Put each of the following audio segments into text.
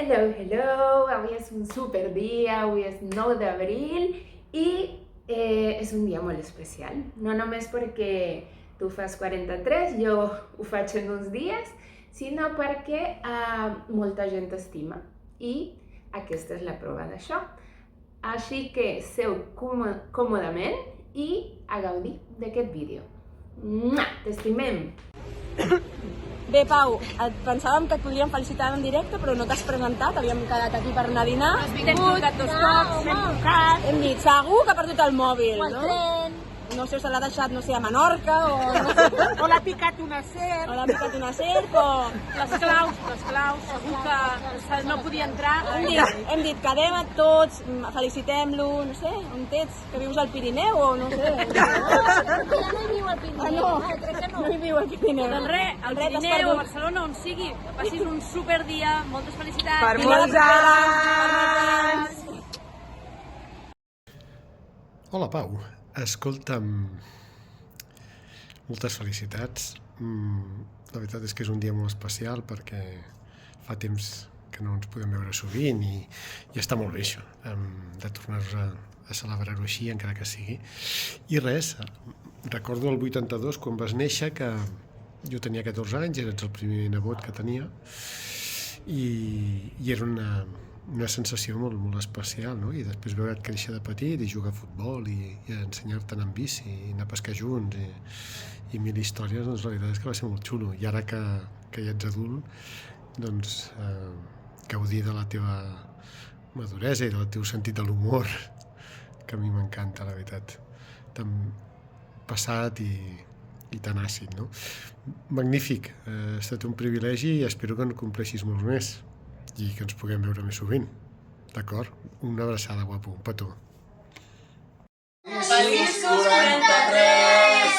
Hello! Avui és un super dia, avui és 9 d'abril i és un dia molt especial. No només perquè tu fas 43, jo ho faig en uns dies, sinó perquè molta gent t'estima i aquesta és la prova d'això. Així que seu còmodament i a gaudir d'aquest vídeo. T'estimem! Bé, Pau, pensàvem que et podríem felicitar en directe, però no t'has presentat, havíem quedat aquí per anar a dinar. T'hem trucat 2 cops, t'hem trucat. Hem dit, segur que ha perdut el mòbil, O el no? tren. No sé, se l'ha deixat, no sé, a Menorca, O l'ha picat una serp. o l'ha picat una serp, o... Les claus, segur que no podia entrar. Hem dit, quedem a tots, felicitem-lo, no sé, on ets? Que vius al Pirineu o no sé? No hi viu al Pirineu. Crec que No hi viu al Pirineu. Doncs res, al Res, t'has Pirineu, a perdut. Barcelona, on sigui, que passis un superdia, moltes felicitats. Per molts anys! Hola, Pau. Escolta'm, moltes felicitats. La veritat és que és un dia molt especial perquè fa temps que no ens podem veure sovint i està molt bé això, de tornar-nos a celebrar-ho així, encara que sigui. I res, recordo el 82, quan vas néixer, que jo tenia 14 anys, eres el primer nebot que tenia, i era una sensació molt, molt especial, no? I després veure't créixer de petit i jugar a futbol i ensenyar-te a anar en bici i anar a pescar junts i mil històries, doncs la veritat és que va ser molt xulo. I ara que ja ets adult, doncs gaudir de la teva maduresa i del teu sentit de l'humor, que a mi m'encanta, la veritat. Tan passat i tan àcid, no? Magnífic, ha estat un privilegi i espero que en compleixis molts més i que ens puguem veure més sovint. D'acord? Una abraçada, guapo, un petó. Feliços 43!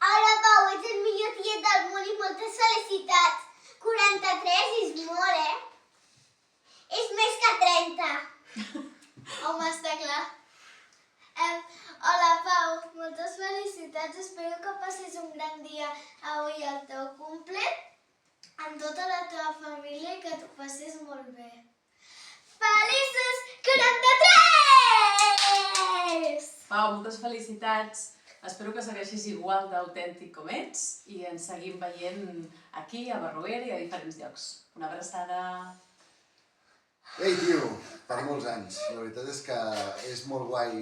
Hola, Pau, ets el millor tiet del món i moltes felicitats. 43 és molt, És més que 30. Home, està clar. Hola, Pau, moltes felicitats. Espero que passis un gran dia avui al teu cumple amb tota la teva família i que t'ho passis molt bé. Feliços 43! Pau, moltes felicitats. Espero que segueixis igual d'autèntic com ets i ens seguim veient aquí, a Barruera i a diferents llocs. Una abraçada. Ei, tio, per molts anys. La veritat és que és molt guai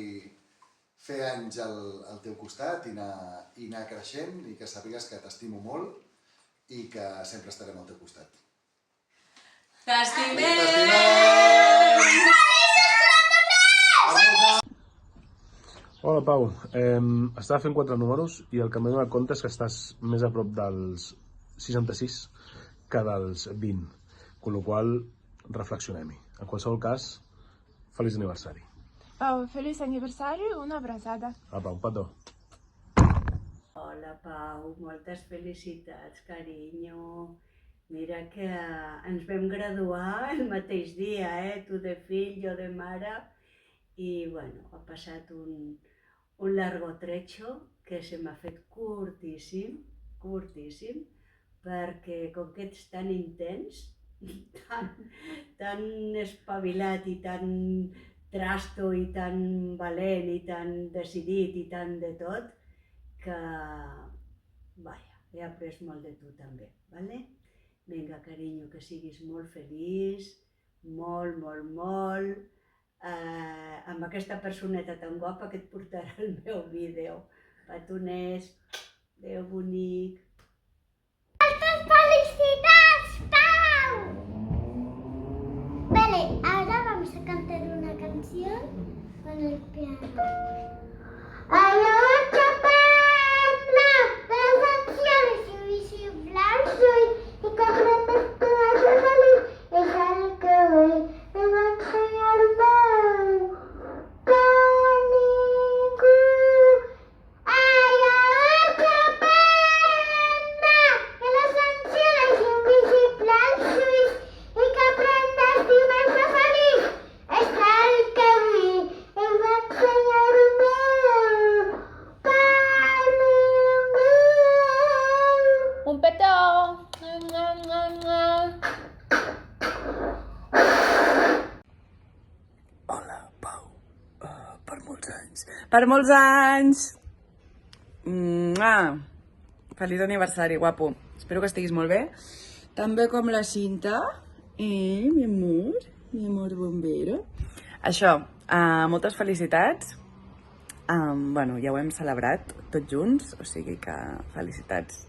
fer anys al teu costat i anar creixent i que sàpigues que t'estimo molt i que sempre estarem al teu costat. T'estimem! Hola, Pau. Estava fent 4 números i el que m'he donat compte és que estàs més a prop dels 66 que dels 20, amb la qual cosa reflexionem-hi. En qualsevol cas, feliç aniversari. Pau, feliç aniversari, una abraçada. Apa, un petó. Hola, Pau, moltes felicitats, carinyo. Mira que ens vam graduar el mateix dia, tu de fill, jo de mare, i bueno, ha passat un largo trecho que se m'ha fet curtíssim, perquè com que ets tan intens, tan espavilat i tan trasto i tan valent i tan decidit i tan de tot, que, vaja, he après molt de tu també, vale? Vinga, carinyo, que siguis molt feliç, molt, amb aquesta personeta tan guapa que et portarà el meu vídeo. Petoners, adéu bonic. Moltes felicitats, Pau! Vale, ahora vamos a cantar una canción con el piano. Anoche las acciones invisibles y concretas todas de feliz es algo que hoy me va a enseñar Pau. Canicu, ay, anoche Per molts anys! Feliç aniversari, guapo. Espero que estiguis molt bé. Tan bé com la Cinta. Mi amor bombero. Això, moltes felicitats. Bueno, ja ho hem celebrat tots junts, o sigui que felicitats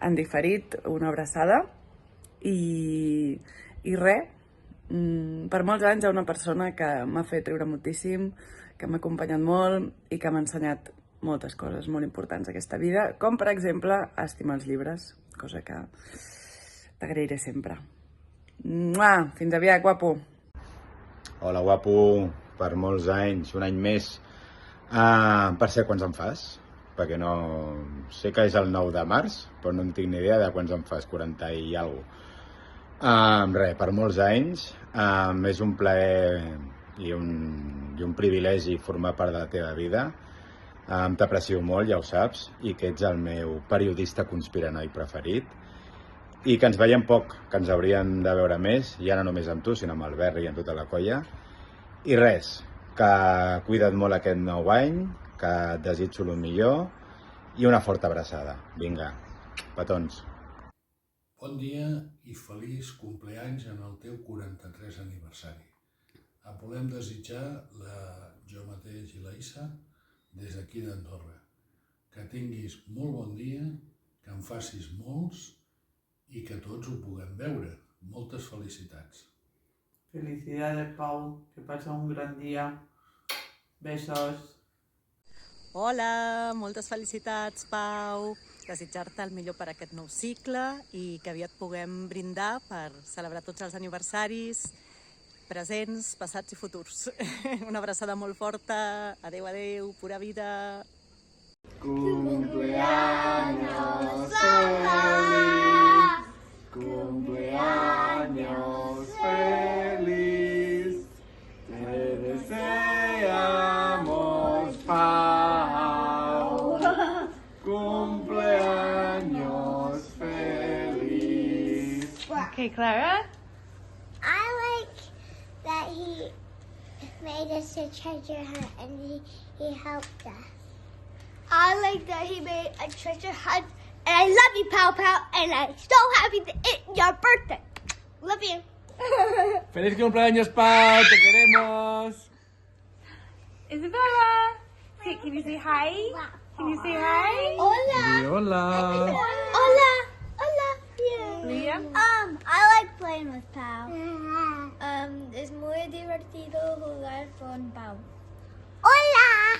en diferit, una abraçada. I res, per molts anys hi ha una persona que m'ha fet riure moltíssim, que m'ha acompanyat molt i que m'ha ensenyat moltes coses molt importants a aquesta vida, com per exemple estimar els llibres, cosa que t'agrairé sempre. Fins aviat, guapo! Hola, guapo, per molts anys, un any més. Per ser quants en fas? Perquè no... Sé que és el 9 de març, però no en tinc ni idea de quants en fas, 40 i alguna cosa. Res, per molts anys. És un plaer i un privilegi formar part de la teva vida. T'aprecio molt, ja ho saps, i que ets el meu periodista conspiranoi preferit. I que ens veiem poc, que ens hauríem de veure més, ja no només amb tu, sinó amb el Berri i amb tota la colla. I res, que cuida't molt aquest nou any, que et desitjo el millor i una forta abraçada. Vinga, petons. Bon dia i feliç compleanys en el teu 43 aniversari. Et volem desitjar, jo mateix i la Issa, des d'aquí d'Andorra. Que tinguis molt bon dia, que en facis molts i que tots ho puguem veure. Moltes felicitats. Felicidades, Pau. Que passa un gran dia. Besos. Hola, moltes felicitats, Pau. Desitjar-te el millor per aquest nou cicle i que aviat puguem brindar per celebrar tots els aniversaris presents, passats i futurs. Una abraçada molt forta. Adeu, adeu, pura vida. Cumpleaños feliz, cumpleaños feliz, te deseamos, Pau, cumpleaños feliz. Okay, Clara? I like that he made us a treasure hunt and he helped us. I like that he made a treasure hunt, and I love you, Pow Pow, and I'm so happy that it's your birthday. Love you. ¡Feliz cumpleaños, Pau! ¡Te queremos! Isabella! Hey, can you say hi? Can you say hi? Hola. Hola. Hola. Hola. Liam? I like playing with Pau. Es muy divertido jugar con Pau. Hola.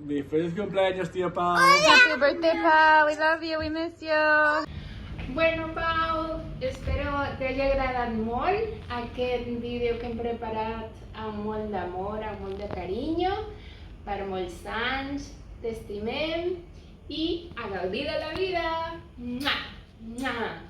¡Feliz cumpleaños, tío Pau! Happy birthday, Pau. We love you. We miss you. Bueno, Pau, espero t'hagi agradat molt aquest vídeo que hem preparat amb molt d'amor, amb molt de carinyo, per molts anys, t'estimem i a gaudir de la vida! Mua! Mua!